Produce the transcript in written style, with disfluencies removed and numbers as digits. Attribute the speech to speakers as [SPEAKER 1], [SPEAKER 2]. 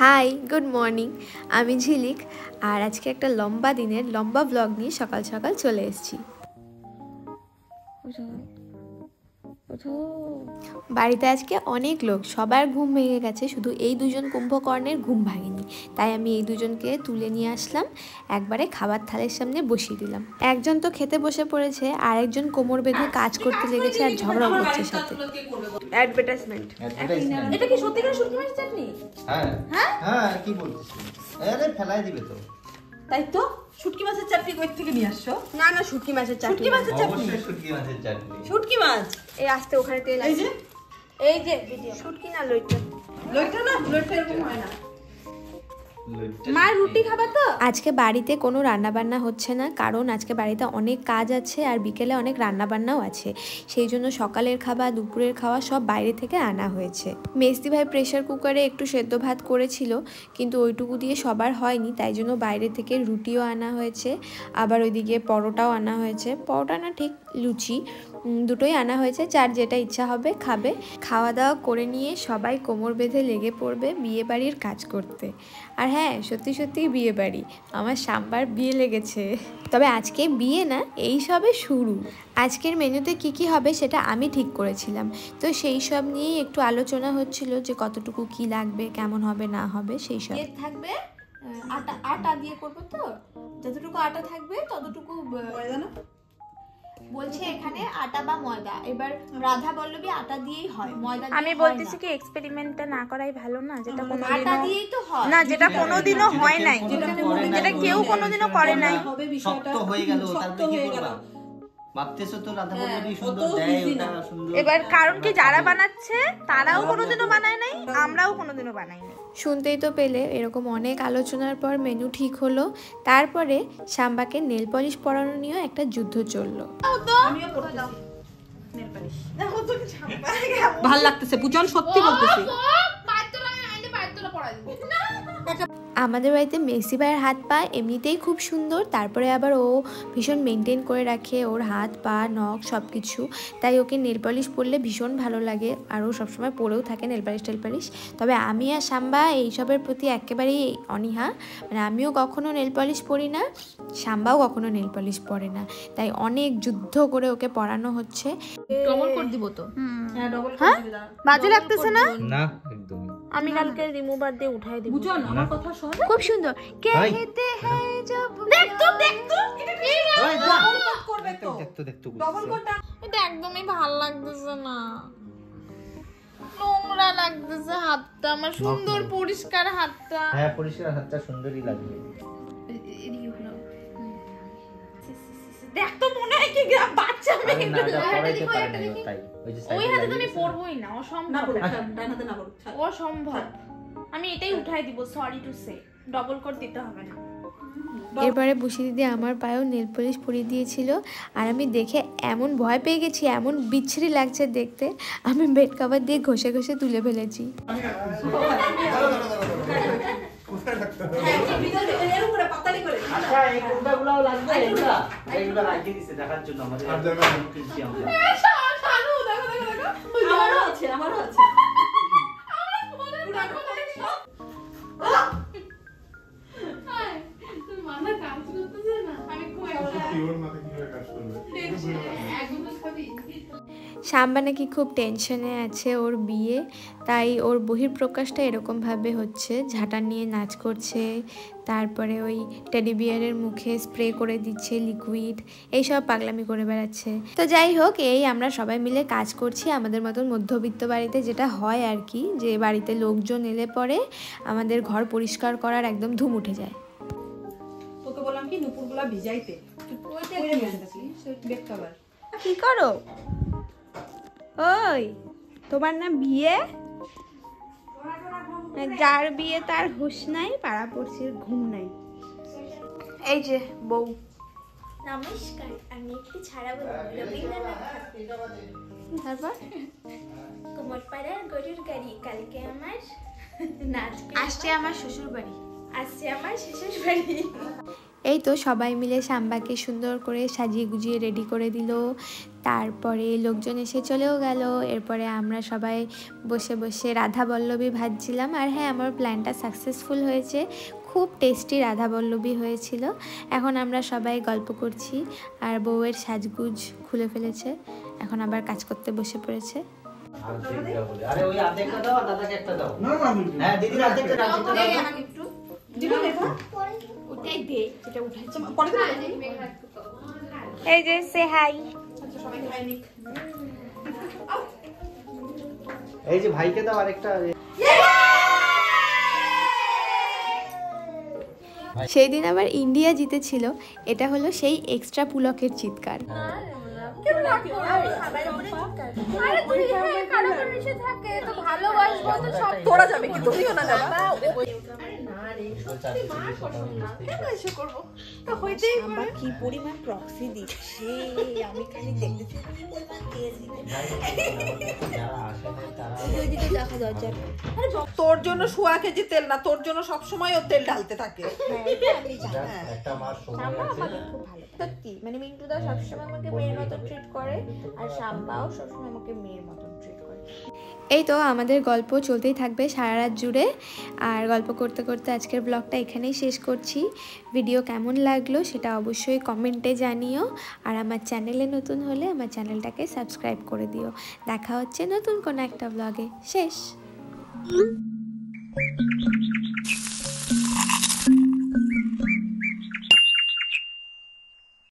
[SPEAKER 1] High, good morning. আমি ঝিলিক, আর আজকে একটা লম্বা দিনের লম্বা ব্লগ নিয়ে সকাল সকাল চলে এসেছি। বাড়িতে আজকে অনেক লোক, সবার ঘুম ভেঙে গেছে, শুধু এই দুজন কুম্ভকর্ণের ঘুম ভাঙেনি। তাই আমি এই দুজনকে তুলে নিয়ে আসলাম, একবারে খাবার থালের সামনে বসিয়ে দিলাম। একজন তো খেতে বসে পড়েছে, আর একজন কোমর বেঁধে কাজ করতে লেগেছে আর ঝগড়াও করছে সাথে। অ্যাডভার্টাইজমেন্ট।
[SPEAKER 2] এটা কি সত্যিকার শুটকি মাছের চাটনি?
[SPEAKER 3] হ্যাঁ
[SPEAKER 2] হ্যাঁ
[SPEAKER 3] হ্যাঁ, কি বলছিস? আরে ফেলাই দিবে তো।
[SPEAKER 2] তাই তো, শুটকি মাছের চাটনি কই থেকে নিয়ে আসছো?
[SPEAKER 1] না না, শুটকি মাছের চাটনি।
[SPEAKER 2] শুটকি মাছের চাটনি,
[SPEAKER 3] অবশ্যই শুটকি মাছের চাটনি।
[SPEAKER 2] শুটকি মাছ
[SPEAKER 1] এই আসতে ওখানে তেল আছে। এই যে ভিডিও শুটকি না লইটা।
[SPEAKER 2] লইটা না, লইটা এরকম হয় না।
[SPEAKER 1] মা রুটি খাবা তো? আজকে বাড়িতে কোনো রান্নাবান্না হচ্ছে না, কারণ আজকে বাড়িতে অনেক কাজ আছে আর বিকেলে অনেক রান্নাবান্নাও আছে। সেই জন্য সকালের খাবার, দুপুরের খাওয়া সব বাইরে থেকে আনা হয়েছে। মেজদি ভাই প্রেসার কুকারে একটু সেদ্ধ ভাত করেছিল, কিন্তু ওইটুকু দিয়ে সবার হয়নি, তাই জন্য বাইরে থেকে রুটিও আনা হয়েছে, আবার ওইদিকে পরোটাও আনা হয়েছে। পরোটা না ঠিক, লুচি, দুটোই আনা হয়েছে। যার যেটা ইচ্ছা হবে খাবে। খাওয়া দাওয়া করে নিয়ে সবাই কোমর বেঁধে লেগে পড়বে বিয়ে বাড়ির কাজ করতে। আর হ্যাঁ, সত্যি সত্যিই বিয়ে বাড়ি, আমার সাম্বার বিয়ে লেগেছে। তবে আজকে বিয়ে না, এই সবে শুরু। আজকের মেনুতে কি কি হবে সেটা আমি ঠিক করেছিলাম, তো সেই সব নিয়েই একটু আলোচনা হচ্ছিল যে কতটুকু কি লাগবে, কেমন হবে না হবে সেই সব। থাকবে আটা, আটা দিয়ে করবো তো, যতটুকু আটা থাকবে ততটুকু
[SPEAKER 2] ময়দা না
[SPEAKER 1] বলছে এখানে, আটা বা ময়দা। এবার রাধা বল্লবী আটা দিয়েই হয়, ময়দা দিয়ে
[SPEAKER 4] আমি বলতেছি কি এক্সপেরিমেন্টটা না করাই ভালো না, যেটা
[SPEAKER 1] আটা দিয়েই তো হয়
[SPEAKER 4] না, যেটা কোনোদিনও হয় নাই, যেটা কেউ কোনোদিনও করে নাই।
[SPEAKER 2] হবে বিষয়টা
[SPEAKER 3] শক্ত হয়ে গেল,
[SPEAKER 2] শক্ত
[SPEAKER 3] তারপরে কি
[SPEAKER 2] হয়ে গেল।
[SPEAKER 3] করবা? ভাবতেছো তো রাধা বল্লবী সুন্দর দেয়, ওটা সুন্দর।
[SPEAKER 4] এবার কারণ কি, যারা বানাচ্ছে তারাও কোনোদিনও বানায় নাই, আমরাও কোনোদিনও বানাই নাই।
[SPEAKER 1] শুনতেই তো পেলে, এরকম অনেক আলোচনার পর মেনু ঠিক হলো। তারপরে সাম্বাকে নেল পলিশ পরানো নিয়েও একটা যুদ্ধ চললো।
[SPEAKER 2] আমিও করতেছি নেল পালিশ। দেখো তো ভাল লাগতেছে, পূজন সত্যি বলতেছি।
[SPEAKER 1] আমাদের বাড়িতে মেসি ভাইয়ের হাত পা এমনিতেই খুব সুন্দর, তারপরে আবার ও ভীষণ মেনটেন করে রাখে ওর হাত পা নখ সব কিছু, তাই ওকে নেল পলিশ পরলে ভীষণ ভালো লাগে, আর ও সবসময় পরেও থাকে নেল পালিশ টেল পালিশ। তবে আমি আর সাম্বা এইসবের প্রতি একেবারেই অনীহা, মানে আমিও কখনো নেল পলিশ পরি না, সাম্বাও কখনো নেল পলিশ পরে না, তাই অনেক যুদ্ধ করে ওকে পরানো হচ্ছে।
[SPEAKER 2] ডবল করে দিব তো? হ্যাঁ ডবল করে দিবি।
[SPEAKER 4] বাজে লাগতেছে না?
[SPEAKER 3] না একদমই।
[SPEAKER 4] আমি কালকে রিমুভার দিয়ে উঠাই দিব।
[SPEAKER 2] পূজন আমার কথা শোন,
[SPEAKER 1] খুব সুন্দর।
[SPEAKER 3] ভাই,
[SPEAKER 1] कहते हैं जब
[SPEAKER 2] দেখ তো এটা কি করবে তো?
[SPEAKER 3] দেখতো
[SPEAKER 2] ডবল কোটা
[SPEAKER 4] এটা একদমই ভালো লাগতেছে না, নোংরা লাগতেছে হাতটা আমার, সুন্দর পরিষ্কার হাতটা।
[SPEAKER 3] হ্যাঁ, পরিষ্কার হাতটা সুন্দরই লাগবে।
[SPEAKER 4] দেখ তো, মনে হয় কি বাচ্চা মেয়ে।
[SPEAKER 3] না, এটা পরাইতে পারে না ও, তাই ওই যে
[SPEAKER 4] ওই
[SPEAKER 3] সাইডে
[SPEAKER 4] হাতে তো আমি
[SPEAKER 3] লাগিয়েছে।
[SPEAKER 4] পরবোই না,
[SPEAKER 2] না
[SPEAKER 4] অসম্ভব,
[SPEAKER 2] বলো, ডান হাতে না বলো।
[SPEAKER 4] অসম্ভব। আমি এটাই উঠাই দিব, sorry to say, double quote দিতে হবে না।
[SPEAKER 1] এরপরে বুসি দিদি আমার পায়েও নেল পলিশ পরিয়ে দিয়েছিল, আর আমি দেখে এমন ভয় পেয়ে গেছি, এমন বিচ্ছিরি লাগছে দেখতে, আমি বেড কভার দিয়ে ঘষে ঘষে তুলে ফেলেছি।
[SPEAKER 2] এর উপরে পাতালি করে।
[SPEAKER 3] আচ্ছা, এই কোনটাগুলোও লাগবে, এগুলো রাখি দিছে দেখার জন্য আমাদের। আর জায়গা কিনছি আমরা।
[SPEAKER 2] আমারও আছে, আমারও আছে।
[SPEAKER 1] সাম্বা নাকি খুব টেনশনে আছে ওর বিয়ে, তাই ওর বহিঃপ্রকাশটা এরকমভাবে হচ্ছে, ঝাঁটা নিয়ে নাচ করছে, তারপরে ওই টেডি বিয়ারের মুখে স্প্রে করে দিচ্ছে লিকুইড, এইসব পাগলামি করে বেড়াচ্ছে। তো যাই হোক, এই আমরা সবাই মিলে কাজ করছি আমাদের মতন মধ্যবিত্ত বাড়িতে যেটা হয় আর কি, যে বাড়িতে লোকজন এলে পরে আমাদের ঘর পরিষ্কার করার একদম ধুম উঠে যায়।
[SPEAKER 2] তোকে বললাম কি নুপুরগুলা ভিজাইতে, বেক কভার।
[SPEAKER 4] কি করো? ওই তোমার না বিয়ে, যার বিয়ে তার হুঁশ নাই, পাড়া পড়শির ঘুম নাই। এই যে বউ।
[SPEAKER 1] নমস্কার, আমি একটু ছাড়াবো রবীন্দ্রনাথ।
[SPEAKER 4] তারপর
[SPEAKER 1] কুমোরপাড়ার গরুর গাড়ি, কালকে আমার নাচ
[SPEAKER 4] আসছে আমার শ্বশুর বাড়ি।
[SPEAKER 1] আসছে আমার শ্বশুর বাড়ি। এই তো সবাই মিলে সাম্বাকে সুন্দর করে সাজিয়ে গুজিয়ে রেডি করে দিল। তারপরে লোকজন এসে চলেও গেল। এরপরে আমরা সবাই বসে বসে রাধা বল্লভী ভাজছিলাম। আর হ্যাঁ, আমার প্ল্যানটা সাকসেসফুল হয়েছে, খুব টেস্টি রাধা বল্লভী হয়েছিল। এখন আমরা সবাই গল্প করছি আর বউয়ের সাজগুজ খুলে ফেলেছে, এখন আবার কাজ করতে বসে পড়েছে।
[SPEAKER 3] আরে ওই অর্ধেকটা দাও আর দাদাকে একটা দাও। না না হ্যাঁ দিদির অর্ধেকটা দাও।
[SPEAKER 2] একটু দিব দেখা ওটাই দে, এটা উঠাইছে পরে দাও।
[SPEAKER 4] এই যে সে হাই।
[SPEAKER 2] আচ্ছা সবাই খাই নিক।
[SPEAKER 3] এই যে ভাইকে দাও আরেকটা।
[SPEAKER 1] সেই দিন আবার ইন্ডিয়া জিতেছিল, এটা হলো সেই এক্সট্রা পুলকের চিৎকার।
[SPEAKER 2] তোরা যাবে কি তুমিও না যাবা?
[SPEAKER 4] কি পরিমাণ প্রক্সি দিচ্ছে আমি খালি দেখতেছি।
[SPEAKER 2] তোর জন্য সোয়া কেজি তেল না, তোর জন্য সবসময় ও তেল ঢালতে থাকে।
[SPEAKER 3] একটা মাস সময় আছে।
[SPEAKER 4] খুব ভালো সত্যি, মানে মিন্টুদা সবসময় আমাকে মেয়ের মতো ট্রিট করে আর শাম্বাও সবসময় আমাকে মেয়ের মতো ট্রিট করে।
[SPEAKER 1] এই তো আমাদের গল্প চলতেই থাকবে সারা রাত জুড়ে। আর গল্প করতে করতে আজকের ব্লগটা এখানেই শেষ করছি। ভিডিও কেমন লাগলো সেটা অবশ্যই কমেন্টে জানিও। আর আমার চ্যানেলে নতুন হলে আমার চ্যানেলটাকে সাবস্ক্রাইব করে দিও। দেখা হচ্ছে নতুন কোনো একটা ব্লগে। শেষ।